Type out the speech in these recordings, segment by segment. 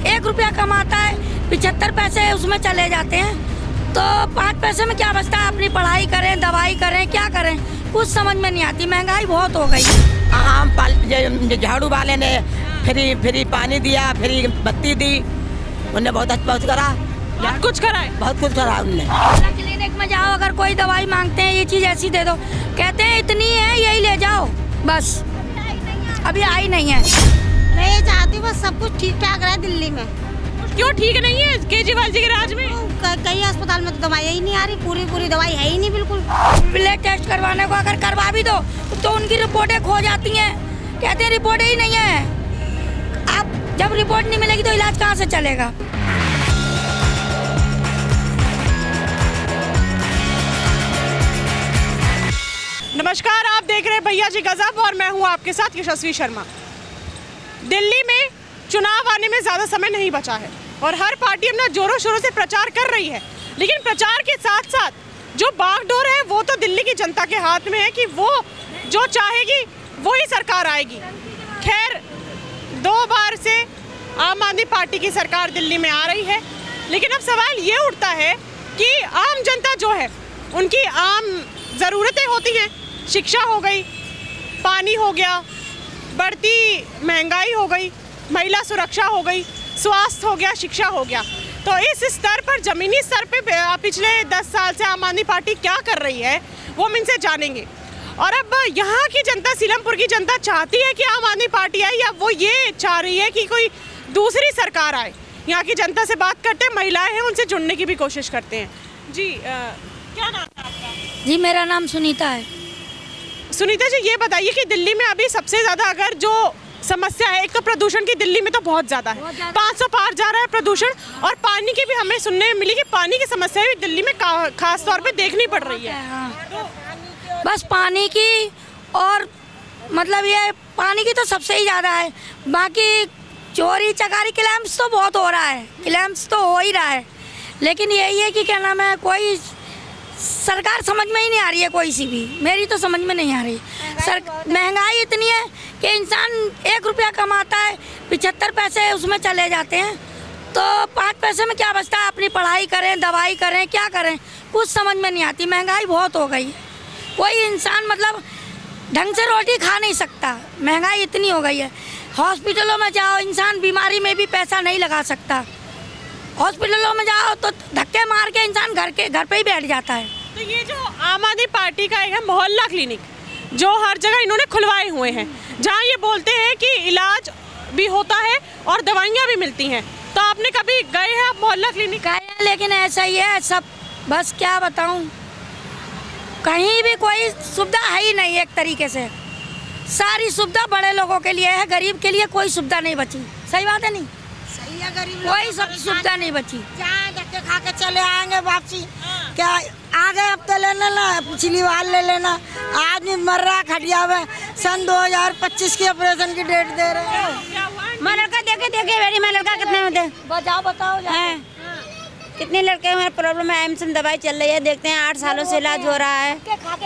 1 रुपया कमाता है, 75 पैसे उसमें चले जाते हैं, तो 5 पैसे में क्या बचता है? अपनी पढ़ाई करें, दवाई करें, क्या करें, कुछ समझ में नहीं आती। महंगाई बहुत हो गई। आम झाड़ू वाले ने फ्री पानी दिया, फ्री बत्ती दी, उन्हें बहुत अच्छा करा, बहुत कुछ करा है। बहुत कुछ करा उनने। क्लिनिक में जाओ, अगर कोई दवाई मांगते हैं, ये चीज़ ऐसी दे दो, कहते हैं इतनी है, यही ले जाओ, बस अभी आई नहीं है। मैं ये चाहती हूँ बस सब कुछ ठीक ठाक रहे दिल्ली में। क्यों ठीक नहीं है केजरीवाल जी के राज में? कई अस्पताल में तो दवाई ही नहीं आ रही, पूरी दवाई है ही नहीं बिल्कुल। ब्लड टेस्ट करवाने को अगर करवा भी दो तो उनकी रिपोर्टें खो जाती हैं, कहते हैं रिपोर्ट ही नहीं है। अब जब रिपोर्ट नहीं मिलेगी तो इलाज कहाँ से चलेगा? नमस्कार, आप देख रहे हैं भैया जी गजब और मैं हूं आपके साथ यशस्वी शर्मा। दिल्ली में चुनाव आने में ज़्यादा समय नहीं बचा है और हर पार्टी अपना जोरों शोरों से प्रचार कर रही है, लेकिन प्रचार के साथ साथ जो बागडोर है वो तो दिल्ली की जनता के हाथ में है कि वो जो चाहेगी वो ही सरकार आएगी। खैर 2 बार से आम आदमी पार्टी की सरकार दिल्ली में आ रही है, लेकिन अब सवाल ये उठता है कि आम जनता जो है उनकी आम ज़रूरतें होती हैं, शिक्षा हो गई, पानी हो गया, बढ़ती महंगाई हो गई, महिला सुरक्षा हो गई, स्वास्थ्य हो गया, शिक्षा हो गया। तो इस स्तर पर, ज़मीनी स्तर पे पिछले 10 साल से आम आदमी पार्टी क्या कर रही है वो हम इनसे जानेंगे। और अब यहाँ की जनता, सीलमपुर की जनता चाहती है कि आम आदमी पार्टी आए या वो ये चाह रही है कि कोई दूसरी सरकार आए? यहाँ की जनता से बात करते हैं, महिलाएं हैं, उनसे जुड़ने की भी कोशिश करते हैं। जी क्या नाम है आपका? जी मेरा नाम सुनीता है। सुनीता जी, ये बताइए कि दिल्ली में अभी सबसे ज़्यादा अगर जो समस्या है, एक तो प्रदूषण की दिल्ली में तो बहुत ज़्यादा है, 500 पार जा रहा है प्रदूषण, और पानी की भी हमें सुनने में मिली कि पानी की समस्या भी दिल्ली में खास तौर पे देखनी पड़ रही है। हाँ। बस पानी की, और मतलब ये पानी की तो सबसे ही ज़्यादा है, बाकी चोरी चकारी क्लेम्स तो बहुत हो रहा है, क्लेम्स तो हो ही रहा है, लेकिन यही है कि क्या नाम है, कोई सरकार समझ में ही नहीं आ रही है, कोई सी भी, मेरी तो समझ में नहीं आ रही। महंगाई इतनी है कि इंसान 1 रुपया कमाता है, 75 पैसे उसमें चले जाते हैं, तो 5 पैसे में क्या बचता है? अपनी पढ़ाई करें, दवाई करें, क्या करें, कुछ समझ में नहीं आती। महंगाई बहुत हो गई है, कोई इंसान मतलब ढंग से रोटी खा नहीं सकता, महंगाई इतनी हो गई है। हॉस्पिटलों में जाओ, इंसान बीमारी में भी पैसा नहीं लगा सकता, हॉस्पिटलों में जाओ तो धक्के मार के इंसान घर पे ही बैठ जाता है। तो ये जो आम आदमी पार्टी का है मोहल्ला क्लिनिक, जो हर जगह इन्होंने खुलवाए हुए हैं, जहाँ ये बोलते हैं कि इलाज भी होता है और दवाइयाँ भी मिलती हैं, तो आपने कभी गए हैं आप मोहल्ला क्लिनिक? गए हैं, लेकिन ऐसा ही है सब, बस क्या बताऊँ, कहीं भी कोई सुविधा है ही नहीं। एक तरीके से सारी सुविधा बड़े लोगों के लिए है, गरीब के लिए कोई सुविधा नहीं बची। सही बात है नहीं? सही है, गरीब कोई सब सुविधा नहीं बची। जहाँ धक्के खा के चले आएंगे वापसी, क्या आ गए अब तो ले लेना, पिछली बार ले लेना। आदमी मर रहा खटिया में, सन 2025 की ऑपरेशन की डेट दे रहे हैं। मैं लड़का देखे मेरी, मैं लड़का कितने में दे? बताओ हैं कितने लड़के हमारे प्रॉब्लम है, एम्स में दवाई चल रही है, देखते हैं 8 सालों से इलाज हो रहा है,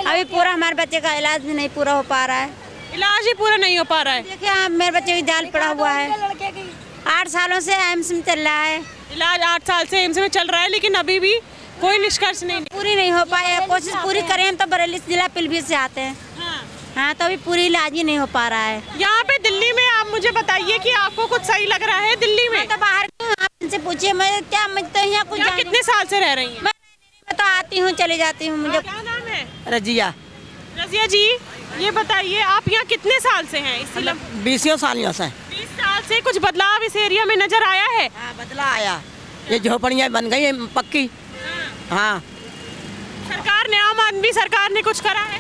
अभी पूरा हमारे बच्चे का इलाज भी नहीं पूरा हो पा रहा है। इलाज ही पूरा नहीं हो पा रहा है। देखिए आप, मेरे बच्चे की जाल पड़ा हुआ है, 8 सालों से एम्स में चल रहा है, इलाज 8 साल से एम्स में चल रहा है, लेकिन अभी भी कोई निष्कर्ष नहीं, पूरी नहीं हो पाई है। कोशिश पूरी करें हम तो बरेली जिला पीलीभीत से आते हैं। हाँ, तो अभी पूरी इलाज ही नहीं हो पा रहा है। यहाँ पे दिल्ली में आप मुझे बताइए कि आपको कुछ सही लग रहा है दिल्ली में? तो बाहर आप इनसे पूछिए, मैं क्या, मैं तो यहाँ कुछ यहाँ कितने साल से रह रही हैं? मैं तो आती हूँ चली जाती हूँ। मुझे क्या नाम है? रजिया। रजिया जी, ये बताइए आप यहाँ कितने साल से हैं? 20 सालियों से। 20 साल से कुछ बदलाव इस एरिया में नजर आया है? हाँ, बदला आया, ये झोपड़ियाँ बन गई हैं पक्की। हाँ, सरकार ने, आम आदमी सरकार ने कुछ करा है?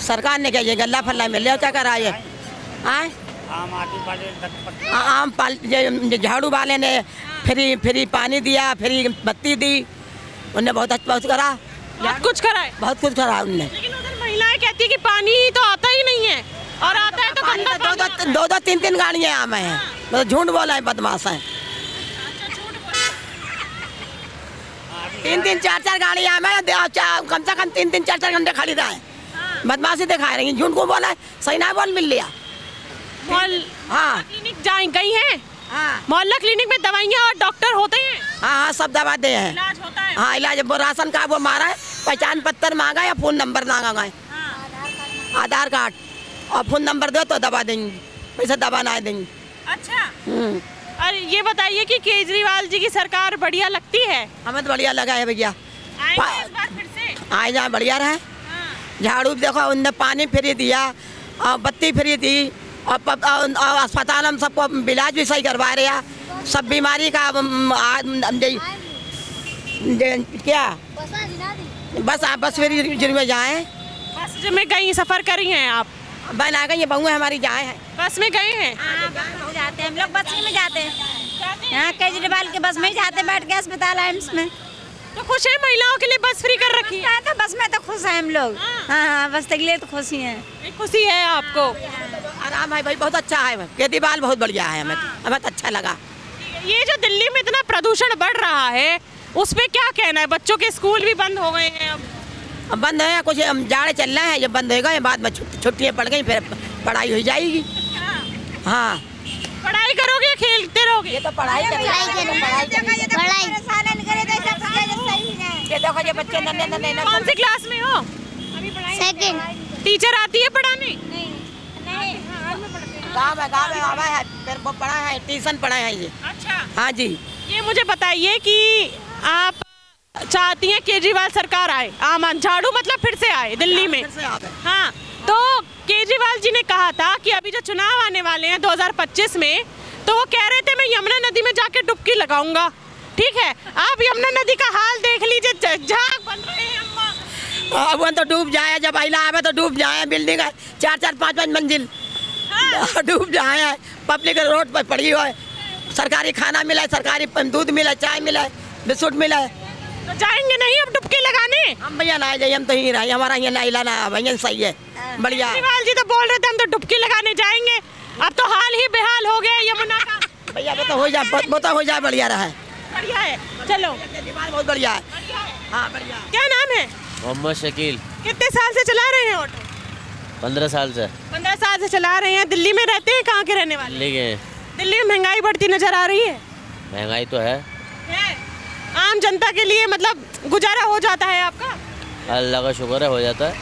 सरकार ने क्या ये गल्ला फल्ला मिल क्या करा ये? आए आम झाड़ू वाले ने फ्री पानी दिया, फ्री बत्ती दी, उन्हें बहुत अच्छा करा, बहुत कुछ करा है। बहुत कुछ करा उनने। लेकिन उधर महिलाएं कहती है कि पानी तो आता ही नहीं है, और आता है तो गंदा पानी। दो 3 गाड़ियाँ आम हैं, मतलब झूठ बोला है, बदमाश है। 3 4 गाड़ियाँ आम है, कम से कम 3 4 घंटे खड़ी रहा है, बदमाशी दिखा रही है, झूठ को बोला है, सही ना बोल मिल लिया। मॉल, हाँ, क्लिनिक जाए गई हैं? मोहल्ला क्लिनिक में दवाइयाँ और डॉक्टर होते हैं? हाँ हाँ सब दवा दे हैं। इलाज होता है? हाँ इलाज, वो राशन का वो मारा है, पहचान पत्र मांगा या फोन नंबर मांगा है, आधार कार्ड और फोन नंबर दो तो दवा देंगे, वैसे दवा ना देंगे। अच्छा। और ये बताइए कि केजरीवाल जी की सरकार बढ़िया लगती है? हमें तो बढ़िया लगा है भैया, आएंगे इस बार फिर से? आए जाए बढ़िया रहे। झाड़ू देखो, उनने पानी फ्री दिया और बत्ती फ्री दी और अस्पताल हम सबको इलाज भी सही करवा रहे हैं, सब बीमारी का क्या बस आप बस फ्री में जाए। बस में गई, सफर करी हैं आप? बहन आ गई, ये बहू हमारी जाए हैं। बस में गए हैं? जाते हैं हम लोग, बस में जाते हैं, यहाँ केजरीवाल के बस में ही जाते, बैठ के अस्पताल एम्स में। तो खुश है महिलाओं के लिए बस फ्री कर रखी है? तो बस में तो खुश हैं हम लोग। हाँ, बस के लिए तो खुशी हैं। एक खुशी है आपको? आराम है भाई, बहुत अच्छा है, केजरीवाल बहुत बढ़िया है, हमें तो अच्छा लगा। ये जो दिल्ली में इतना प्रदूषण बढ़ रहा है उस पे क्या कहना है? बच्चों के स्कूल भी बंद हो गए हैं अब बंद है, कुछ जाड़े चल रहे हैं, जब बंद हो गए बाद में छुट्टियाँ पड़ गई, फिर पढ़ाई हो जाएगी। हाँ पढ़ाई करोगे या खेलते रहोगे? ये तो पढ़ाई ये देखो ये बच्चे नन्हे कौन सी क्लास में हो? सेकंड। टीचर आती है पढ़ाने? गाँव में है, फिर वो पढ़ा है, ट्यूशन पढ़ा है ये। अच्छा। हाँ जी। ये मुझे बताइए कि आप चाहती हैं केजरीवाल सरकार आए, आमान झाड़ू मतलब फिर से आए दिल्ली में? हाँ, तो केजरीवाल जी ने कहा था कि अभी जो चुनाव आने वाले हैं 2025 में, तो वो कह रहे थे मैं यमुना नदी में जाके डुबकी लगाऊंगा। ठीक है, आप यमुना नदी का हाल देख लीजिए, झाग बन रहे हैं अम्मा। अब तो डूब जाए, जब आइला आवे तो डूब जाए, बिल्डिंग है 4-4 5-5 मंजिल, डूब जाए, पब्लिक रोड पर पड़ी हो, सरकारी खाना मिला, सरकारी दूध मिला, चाय मिला, बिस्कुट मिला। तो जाएंगे नहीं अब डुबकी लगाने? हम भैया ना जाइए, हम तो ही रहे, हमारा यहाँ ना इलाना भैया सही है, बढ़िया। केजरीवाल जी तो बोल रहे थे हम तो डुबकी लगाने जाएंगे, अब तो हाल ही बेहाल हो गया यमुना का। भैया वो तो हो जाए, वो तो हो जाए, बढ़िया रहा है, बढ़िया है। चलो, बहुत बढ़िया है। हाँ बढ़िया। क्या नाम है? मोहम्मद शकील। कितने साल से चला रहे हैं ऑटो? 15 साल से। 15 साल से चला रहे हैं। दिल्ली में रहते हैं? कहाँ के रहने वाले? दिल्ली के। दिल्ली में महंगाई बढ़ती नजर आ रही है? महंगाई तो है। आम जनता के लिए मतलब गुजारा हो जाता है आपका? अल्लाह का शुक्र है, हो जाता है।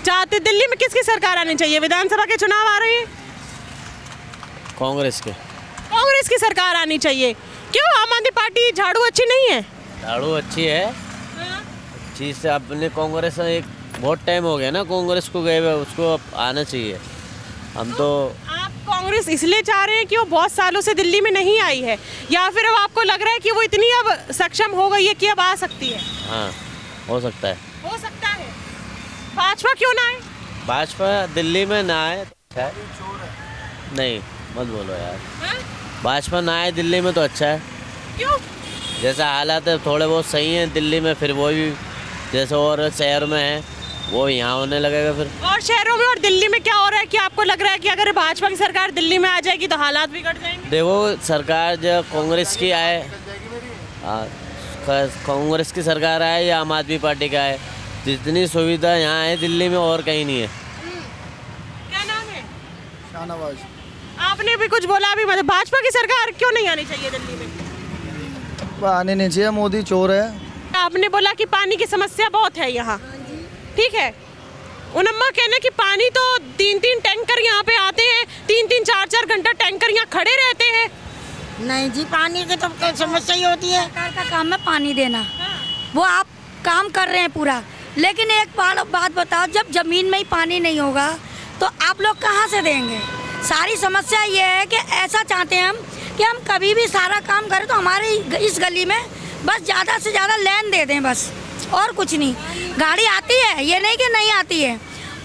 चाहते दिल्ली में किसकी सरकार आनी चाहिए? विधानसभा के चुनाव आ रहे हैं, कांग्रेस के। कांग्रेस की सरकार आनी चाहिए। क्यों, आम आदमी पार्टी झाड़ू अच्छी नहीं है? झाड़ू अच्छी है, अच्छी से अपने कांग्रेस एक बहुत टाइम हो गया ना कांग्रेस को गए हुए, उसको अब आना चाहिए। हम तो आप कांग्रेस इसलिए चाह रहे हैं कि वो बहुत सालों से दिल्ली में नहीं आई है, या फिर अब आपको लग रहा है कि वो इतनी अब सक्षम हो गई है कि अब आ सकती है? हाँ, हो सकता है। हो सकता है। भाजपा क्यों ना आए? भाजपा दिल्ली में ना आए तो अच्छा है। नहीं मत बोलो यार, भाजपा ना आए दिल्ली में तो अच्छा है। क्यों? जैसा हालात है थोड़े बहुत सही हैं दिल्ली में, फिर वो भी जैसे और शहर में है वो यहाँ होने लगेगा फिर। और शहरों में और दिल्ली में क्या हो रहा है कि आपको लग रहा है कि अगर भाजपा की सरकार दिल्ली में आ जाएगी तो हालात बिगड़ जाएंगे? देखो, सरकार जब कांग्रेस की आए, कांग्रेस की सरकार आए या आम आदमी पार्टी का आए, जितनी सुविधा यहाँ है दिल्ली में और कहीं नहीं है। क्या नाम है? शाहनवाज। आपने भी कुछ बोला अभी, मतलब भाजपा की सरकार क्यों नहीं आनी चाहिए दिल्ली में? आने नहीं चाहिए, मोदी चोर है। आपने बोला कि पानी की समस्या बहुत है यहाँ, ठीक है। उनम्मा कहने कि पानी तो 3-3 टैंकर यहाँ पे आते हैं, 3-3 4-4 घंटा टैंकर यहाँ खड़े रहते हैं। नहीं जी, पानी की तो समस्या ही होती है। सरकार का काम है पानी देना, वो आप काम कर रहे हैं पूरा, लेकिन एक बात बताओ, जब जमीन में ही पानी नहीं होगा तो आप लोग कहाँ से देंगे? सारी समस्या ये है कि ऐसा चाहते हैं हम कि हम कभी भी सारा काम करें तो हमारे इस गली में बस ज़्यादा से ज़्यादा लेन दे दें, बस और कुछ नहीं। गाड़ी आती है, ये नहीं कि नहीं आती है,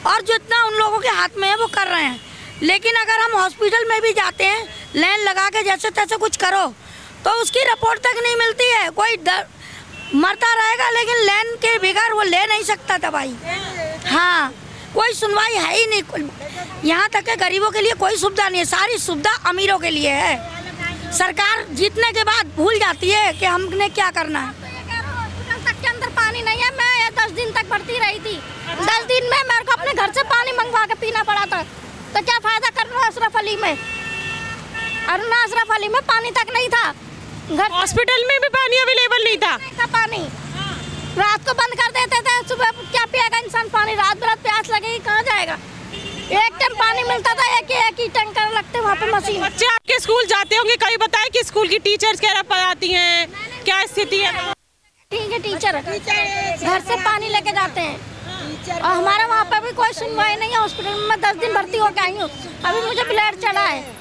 और जितना उन लोगों के हाथ में है वो कर रहे हैं, लेकिन अगर हम हॉस्पिटल में भी जाते हैं लाइन लगा के जैसे तैसे कुछ करो तो उसकी रिपोर्ट तक नहीं मिलती है। कोई मरता रहेगा लेकिन लाइन के बगैर वो ले नहीं सकता दवाई। हाँ, कोई सुनवाई है ही नहीं। यहाँ तक के गरीबों के लिए कोई सुविधा नहीं है, सारी सुविधा अमीरों के लिए है। सरकार जीतने के बाद भूल जाती है कि हमने क्या करना है। हॉस्पिटल तक के अंदर पानी नहीं है। मैं 10 दिन तक भर्ती रही थी, 10 दिन में मेरे को अपने घर से पानी मंगवा के पीना पड़ा था, तो क्या फायदा कर रहा है अशरफ अली में? अरुणा अशरफ अली में पानी तक नहीं था, घर हॉस्पिटल में भी पानी अवेलेबल नहीं था। नहीं था पानी, रात को बंद कर देते थे, सुबह क्या पिएगा इंसान पानी, रात भर प्यास लगेगी कहाँ जाएगा। एक टाइम पानी मिलता था, एक ही टैंकर लगते वहाँ पे मशीन। बच्चे आपके स्कूल जाते होंगे, कहीं बताए कि स्कूल की टीचर्स क्या पढ़ाती हैं, क्या स्थिति है? ठीक है, टीचर घर से पानी लेके जाते हैं और हमारे वहाँ पे भी कोई सुनवाई नहीं है। हॉस्पिटल में मैं 10 दिन भर्ती होकर आई हूँ, अभी मुझे ब्लड चढ़ा है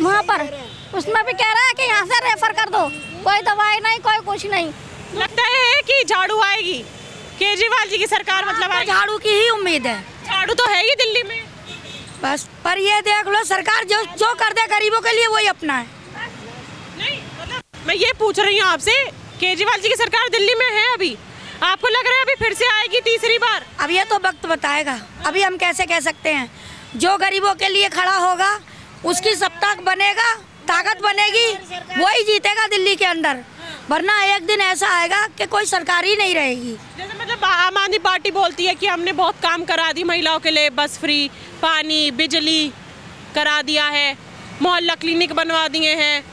वहाँ पर, उसमें भी कह रहा है कि यहाँ से रेफर कर दो, कोई दवाई नहीं, कोई कुछ नहीं। लगता है कि झाड़ू आएगी, केजरीवाल जी की सरकार मतलब आएगी। झाड़ू की ही उम्मीद है, झाड़ू तो है ही दिल्ली में बस। पर ये देख लो सरकार जो कर दे गरीबों के लिए वही अपना है। नहीं, मतलब मैं ये पूछ रही हूँ आपसे, केजरीवाल जी की सरकार दिल्ली में है अभी, आपको लग रहा है अभी फिर से आएगी तीसरी बार? अब ये तो वक्त बताएगा, अभी हम कैसे कह सकते हैं। जो गरीबों के लिए खड़ा होगा उसकी सत्ता बनेगा, ताकत बनेगी, वही जीतेगा दिल्ली के अंदर, वरना एक दिन ऐसा आएगा कि कोई सरकार ही नहीं रहेगी। जैसे मतलब आम आदमी पार्टी बोलती है कि हमने बहुत काम करा दी महिलाओं के लिए, बस फ्री, पानी, बिजली करा दिया है, मोहल्ला क्लिनिक बनवा दिए हैं,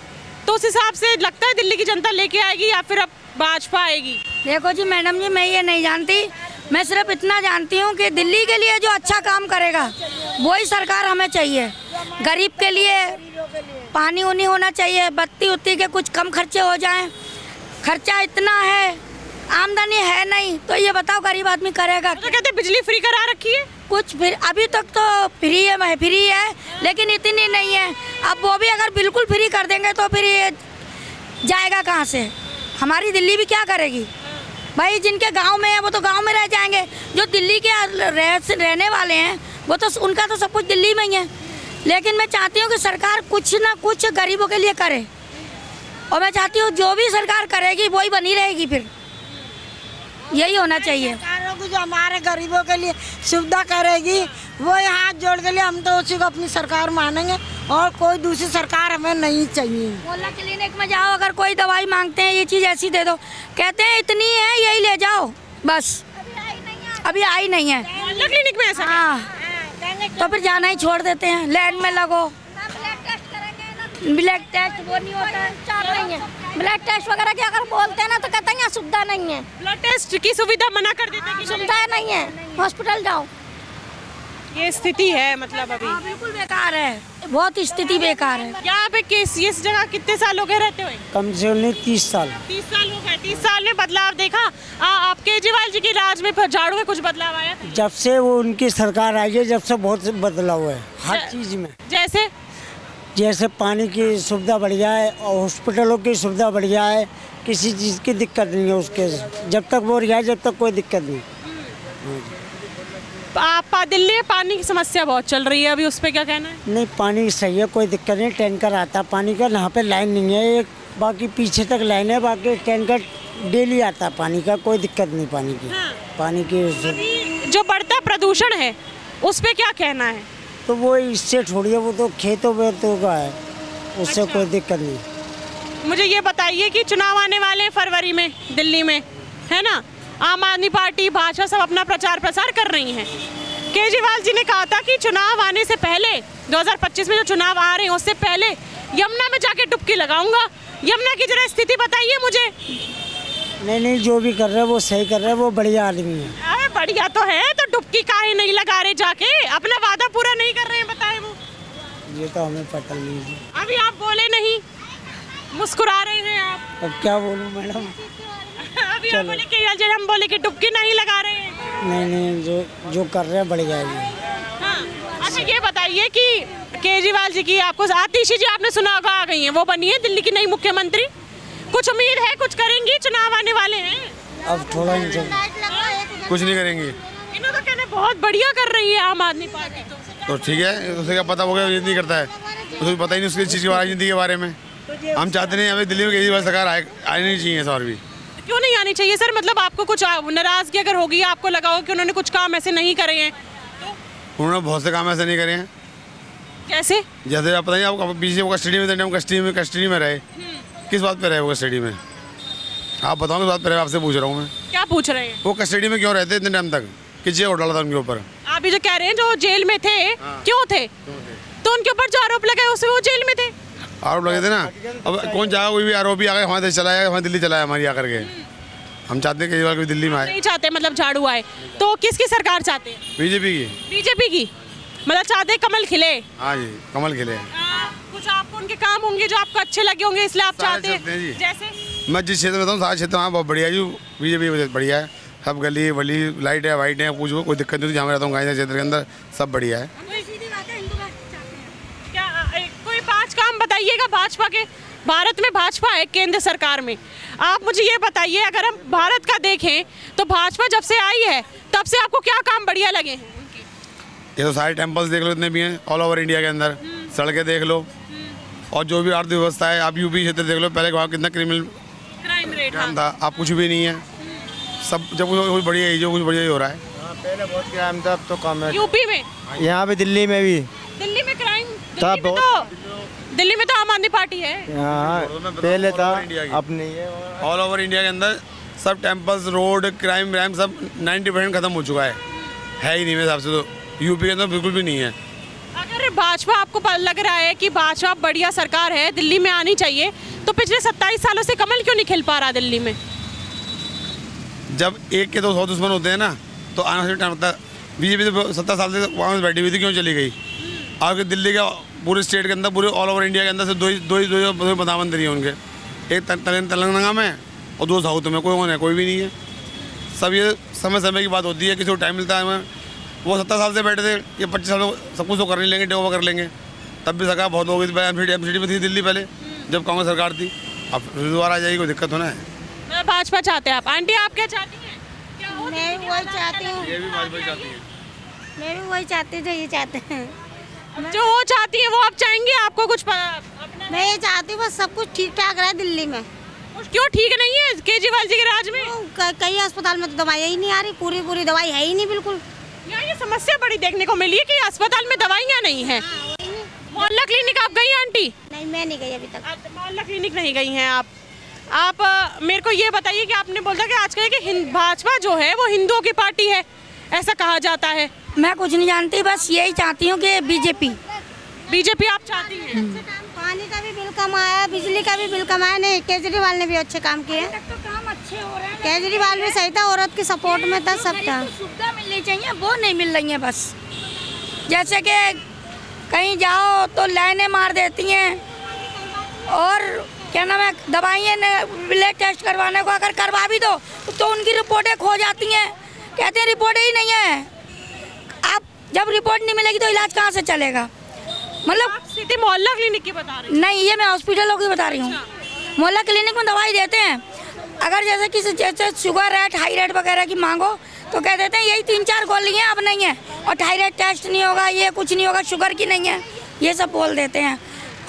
तो उस हिसाब से लगता है दिल्ली की जनता लेके आएगी या फिर अब भाजपा आएगी? देखो जी मैडम जी, मैं ये नहीं जानती, मैं सिर्फ इतना जानती हूँ कि दिल्ली के लिए जो अच्छा काम करेगा वही सरकार हमें चाहिए। गरीब के लिए पानी उनी होना चाहिए, बत्ती उत्ती के कुछ कम खर्चे हो जाएं। खर्चा इतना है, आमदनी है नहीं, तो ये बताओ गरीब आदमी करेगा? तो कहते बिजली फ्री करा रखी है कुछ फिर अभी तक तो फ्री है, लेकिन इतनी नहीं है। अब वो भी अगर बिल्कुल फ्री कर देंगे तो फिर ये जाएगा कहाँ से? हमारी दिल्ली भी क्या करेगी भाई? जिनके गांव में है वो तो गांव में रह जाएंगे, जो दिल्ली के रहने वाले हैं वो तो उनका तो सब कुछ दिल्ली में ही है। लेकिन मैं चाहती हूँ कि सरकार कुछ ना कुछ गरीबों के लिए करे, और मैं चाहती हूँ जो भी सरकार करेगी वही बनी रहेगी, फिर यही होना चाहिए। सरकारों को जो हमारे गरीबों के लिए सुविधा करेगी वो हाथ जोड़ के लिए हम तो उसी को अपनी सरकार मानेंगे, और कोई दूसरी सरकार हमें नहीं चाहिए। मोहल्ला क्लिनिक में जाओ, अगर कोई दवाई मांगते हैं ये चीज़ ऐसी दे दो, कहते हैं इतनी है यही ले जाओ, बस अभी आई नहीं है। मोहल्ला क्लिनिक में ऐसा? हाँ, तो फिर जाना ही छोड़ देते हैं, लाइन में लगो। ब्लड टेस्ट वो नहीं होता है, नहीं है ब्लड टेस्ट वगैरह की अगर बोलते हैं ना तो कहते हैं यहाँ सुविधा नहीं है, ब्लड टेस्ट की सुविधा मना कर देते हैं कि सुविधा नहीं है, हॉस्पिटल जाओ। ये स्थिति है मतलब अभी बिल्कुल बेकार है, बहुत स्थिति बेकार है। यहाँ पे केस इस जगह कितने साल हो गए रहते हुए? कम से कम 30 साल। 30 साल हो गए। 30 साल में बदलाव देखा? आप केजरीवाल जी की राज में झाड़ू में कुछ बदलाव आया था? जब से वो उनकी सरकार आई है जब से बहुत बदलाव है हर चीज़ में। जैसे पानी की सुविधा बढ़ जाए और हॉस्पिटलों की सुविधा बढ़ जाए, किसी चीज़ की दिक्कत नहीं है उसके, जब तक वो रहा जब तक कोई दिक्कत नहीं। आप दिल्ली में पानी की समस्या बहुत चल रही है अभी, उस पर क्या कहना है? नहीं, पानी सही है, कोई दिक्कत नहीं, टैंकर आता पानी का, यहाँ पे लाइन नहीं है, एक बाकी पीछे तक लाइन है, बाकी टैंकर डेली आता पानी का, कोई दिक्कत नहीं पानी की। पानी की जो बढ़ता प्रदूषण है उस पर क्या कहना है? तो वो इससे छोड़िए, वो तो खेतों वेतों का है, उससे कोई दिक्कत नहीं। मुझे ये बताइए कि चुनाव आने वाले हैं फरवरी में दिल्ली में, है ना? आम आदमी पार्टी, भाजपा सब अपना प्रचार प्रसार कर रही हैं। केजरीवाल जी ने कहा था कि चुनाव आने से पहले 2025 में जो चुनाव आ रहे हैं उससे पहले यमुना में जाके डुबकी लगाऊंगा। यमुना की जरा स्थिति बताइए मुझे। नहीं, जो भी कर रहे हैं वो सही कर रहे हैं, वो बढ़िया आदमी है। अरे बढ़िया तो है, तो डुबकी काहे नहीं लगा रहे जाके? अपना वादा पूरा नहीं कर रहे हैं, बताए वो? ये तो हमें पता नहीं है। अभी आप बोले नहीं, मुस्कुरा रहे हैं आप। अब क्या बोलूं मैडम? अभी आप बोले केजरीवाल जी, हम बोले कि डुबकी नहीं लगा रहे हैं। नहीं, जो कर रहे हैं बढ़िया है। हाँ। अच्छा ये बताइए कि केजरीवाल जी की, आपको आतिशी जी आपने सुना होगा आ गई हैं, वो बनी है दिल्ली की नई मुख्यमंत्री। कुछ उम्मीद है, कुछ करेंगी? चुनाव आने वाले हैं, अब थोड़ा कुछ नहीं करेंगी। इन्होंने तो कहना बहुत बढ़िया कर रही है आम आदमी पार्टी। तो ठीक है, उसे क्या पता होगा, ये नहीं करता है, उसे पता ही नहीं उसकी चीज़ की राजनीति के बारे में। हम चाहते नहीं हमें दिल्ली में केजरीवाल सरकार आनी नहीं चाहिए सर भी। क्यों नहीं आनी चाहिए सर? मतलब आपको कुछ नाराजगी अगर होगी, आपको लगा हो कि उन्होंने कुछ काम ऐसे नहीं करे हैं? उन्होंने बहुत से काम ऐसे नहीं करे हैं। कैसे? जैसे आप पता नहीं, आपको पीछे वो कस्टडी में कस्टडी में रहे, किस बात पे रहे वो कस्टडी में? आप बताओ किस बात पे रहे, आपसे पूछ रहा हूँ मैं। क्या पूछ रहे हैं? वो कस्टडी में क्यों रहते इतने टाइम तक? किस जगह डाला था उनके ऊपर? आप ये जो कह रहे हैं जो जेल में थे, क्यों थे? तो उनके ऊपर जो आरोप लगाए उसमें वो जेल में थे। आरोप लगे थे ना, अब कौन चाहेगा कोई भी आरोपी आ गया हमारे देश चला जाएगा, हमारी दिल्ली चला हमारी आकर के। हम चाहते हैं केजरीवाल भी दिल्ली में आए। नहीं चाहते मतलब झाड़ू आए, तो किसकी सरकार चाहते हैं? बीजेपी की। बीजेपी की मतलब चाहते हैं कमल खिले। हाँ जी, कमल खिले। कुछ आपको उनके काम होंगे जो आपको अच्छे लगे होंगे इसलिए आप चाहते हैं? जैसे मैं जिस क्षेत्र में बताऊँ सारे क्षेत्र वहाँ बहुत बढ़िया है, बीजेपी बढ़िया है। सब गली वली लाइट है, वाइट है, कुछ कोई दिक्कत नहीं होती। जहाँ मैं रहता हूँ गांधी क्षेत्र के अंदर सब बढ़िया है। क्या कोई 5 काम बताइएगा भाजपा के? भारत में भाजपा है केंद्र सरकार में, आप मुझे ये बताइए, अगर हम भारत का देखें तो भाजपा जब से आई है तब से आपको क्या काम बढ़िया लगे हैं? ये तो सारे टेम्पल्स देख लो जितने भी हैं ऑल ओवर इंडिया के अंदर, सड़कें देख लो, और जो भी अर्थव्यवस्था है। आप यूपी क्षेत्र देख लो, पहले वहाँ कितना क्राइम रेट था, अब कुछ भी नहीं है। सब जब कुछ बढ़िया ही, जो कुछ बढ़िया ही हो रहा है। पहले बहुत क्राइम था, अब तो कम है। यूपी में, यहाँ पे दिल्ली में भी। दिल्ली में क्राइम था दिल्ली में तो आम आदमी पार्टी है। यहाँ पहले था, अब नहीं है। ऑल ओवर इंडिया के अंदर सब टेम्पल्स, रोड, क्राइम व्राइम सब 90% खत्म हो चुका है ही नहीं मेरे हिसाब से। तो यूपी के अंदर बिल्कुल भी नहीं है। अगर भाजपा आपको लग रहा है कि भाजपा बढ़िया सरकार है, दिल्ली में आनी चाहिए, तो पिछले 27 सालों से कमल क्यों नहीं खिल पा रहा दिल्ली में? जब एक के 200 दुश्मन होते हैं ना, तो आने से टाइम लगता है। बीजेपी तो 70 साल से वहाँ में बैठी हुई थी, क्यों चली गई? और दिल्ली के पूरे स्टेट के अंदर, पूरे ऑल ओवर इंडिया के अंदर से दो प्रधानमंत्री हैं उनके, एक तेलंगाना में और 2 साउथ में। कोई भी नहीं है। सब ये समय की बात होती है, किसी को टाइम मिलता है हमें। वो 70 साल से बैठे थे, ये 25 साल में सब कुछ तो कर नहीं लेंगे, टेक ओवर कर लेंगे। तब भी सरकार बहुत हो गई थी, एमसीडी में थी दिल्ली पहले जब कांग्रेस सरकार थी। अब दोबारा आ जाएगी, कोई दिक्कत होना है। भाजपा चाहते हैं आप? आंटी आप क्या चाहती हैं? मैं भी वही चाहती हूँ। ये भी भाजपा चाहती है। मैं भी वही चाहती हूँ जो ये चाहते हैं। जो वो चाहती है वो आप चाहेंगे? आपको कुछ अपना? मैं ये चाहती हूँ बस सब कुछ ठीक ठाक रहे दिल्ली में। क्यों ठीक नहीं है केजरीवाल जी के राज में? कई अस्पताल में तो दवाइयाँ ही नहीं आ रही, पूरी दवाई है ही नहीं बिल्कुल। यहाँ ये समस्या बड़ी देखने को मिली है कि अस्पताल में दवाइयाँ नहीं है। मोहल्ला क्लिनिक आप गई आंटी? नहीं, मैं नहीं गई अभी तक। मोहल्ला क्लिनिक नहीं गई हैं आप मेरे को ये बताइए कि आपने बोला कि आजकल कि भाजपा जो है वो हिंदुओं की पार्टी है, ऐसा कहा जाता है। मैं कुछ नहीं जानती, बस यही चाहती हूँ कि बीजेपी आप चाहती हैं? पानी का भी बिल कम आया, बिजली का भी बिल कम आया। नहीं, केजरीवाल ने भी अच्छे काम किए। काम अच्छे हो रहे हैं। केजरीवाल भी सही था, औरत की सपोर्ट में था, सब था। सुविधा मिलनी चाहिए, वो नहीं मिल रही है। बस जैसे कि कहीं जाओ तो लाइनें मार देती हैं, और क्या नाम है, दवाइयाँ ब्लड टेस्ट करवाने को अगर करवा भी दो तो उनकी रिपोर्टें खो जाती हैं। कहते हैं रिपोर्टें ही नहीं है। आप जब रिपोर्ट नहीं मिलेगी तो इलाज कहाँ से चलेगा? मतलब सीधे मोहल्ला क्लिनिक की बता रही? नहीं, ये मैं हॉस्पिटलों की बता रही हूँ। मोहल्ला क्लिनिक में दवाई देते हैं, अगर जैसे किसी जैसे शुगर है, थायराइड वगैरह की मांगो तो कह देते हैं यही 3-4 गोली हैं, अब नहीं है, और थायराइड टेस्ट नहीं होगा, ये कुछ नहीं होगा, शुगर की नहीं है, ये सब बोल देते हैं।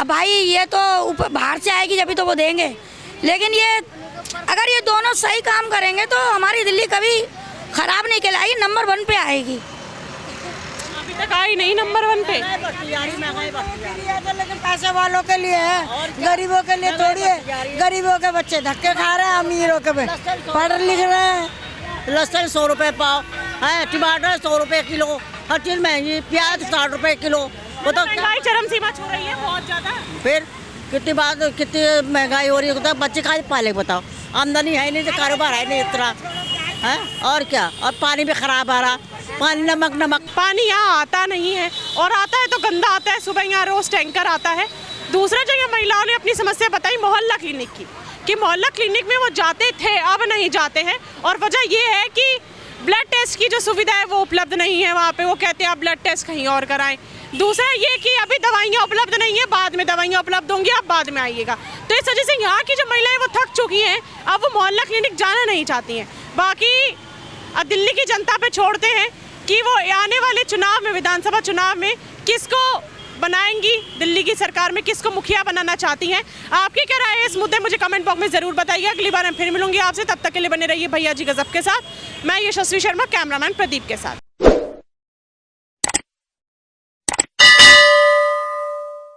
अब भाई ये तो ऊपर बाहर से आएगी जब भी तो वो देंगे। लेकिन ये अगर ये दोनों सही काम करेंगे तो हमारी दिल्ली कभी खराब नहीं कहलाएगी, नंबर 1 पे आएगी। अभी तक आई नहीं नंबर 1 पे। लेकिन पैसे वालों के लिए है, गरीबों के लिए थोड़ी है। गरीबों के बच्चे धक्के खा रहे हैं, अमीरों के पढ़ लिख रहे हैं। लहसुन 100 रुपये पाव है, टमाटर 100 रुपये किलो, हर चीज़ महंगी। प्याज 60 रुपये किलो। वो तो महंगाई चरम सीमा छू रही है बहुत ज़्यादा। फिर कितनी महंगाई हो रही है, तो बच्चे खा पाले बताओ। आमदनी है नहीं तो कारोबार है नहीं इतना है, और क्या। और पानी भी खराब आ रहा, पानी नमक। पानी यहाँ आता नहीं है, और आता है तो गंदा आता है। सुबह यहाँ रोज टैंकर आता है। दूसरा जगह महिलाओं ने अपनी समस्या बताई मोहल्ला क्लिनिक की, कि मोहल्ला क्लिनिक में वो जाते थे, अब नहीं जाते हैं। और वजह ये है कि ब्लड टेस्ट की जो सुविधा है वो उपलब्ध नहीं है वहाँ पे। वो कहते हैं आप ब्लड टेस्ट कहीं और कराएं। दूसरा ये कि अभी दवाइयाँ उपलब्ध नहीं है, बाद में दवाइयाँ उपलब्ध होंगी, आप बाद में आइएगा। तो इस वजह से यहाँ की जो महिलाएं वो थक चुकी हैं, अब वो मोहल्ला क्लिनिक जाना नहीं चाहती हैं। बाकी दिल्ली की जनता पे छोड़ते हैं कि वो आने वाले चुनाव में, विधानसभा चुनाव में किसको बनाएंगी, दिल्ली की सरकार में किसको मुखिया बनाना चाहती हैं। आपकी क्या राय है इस मुद्दे मुझे कमेंट बॉक्स में ज़रूर बताइए। अगली बार मैं फिर मिलूंगी आपसे, तब तक के लिए बने रहिए भैया जी गजब के साथ। मैं यशस्वी शर्मा, कैमरामैन प्रदीप के साथ।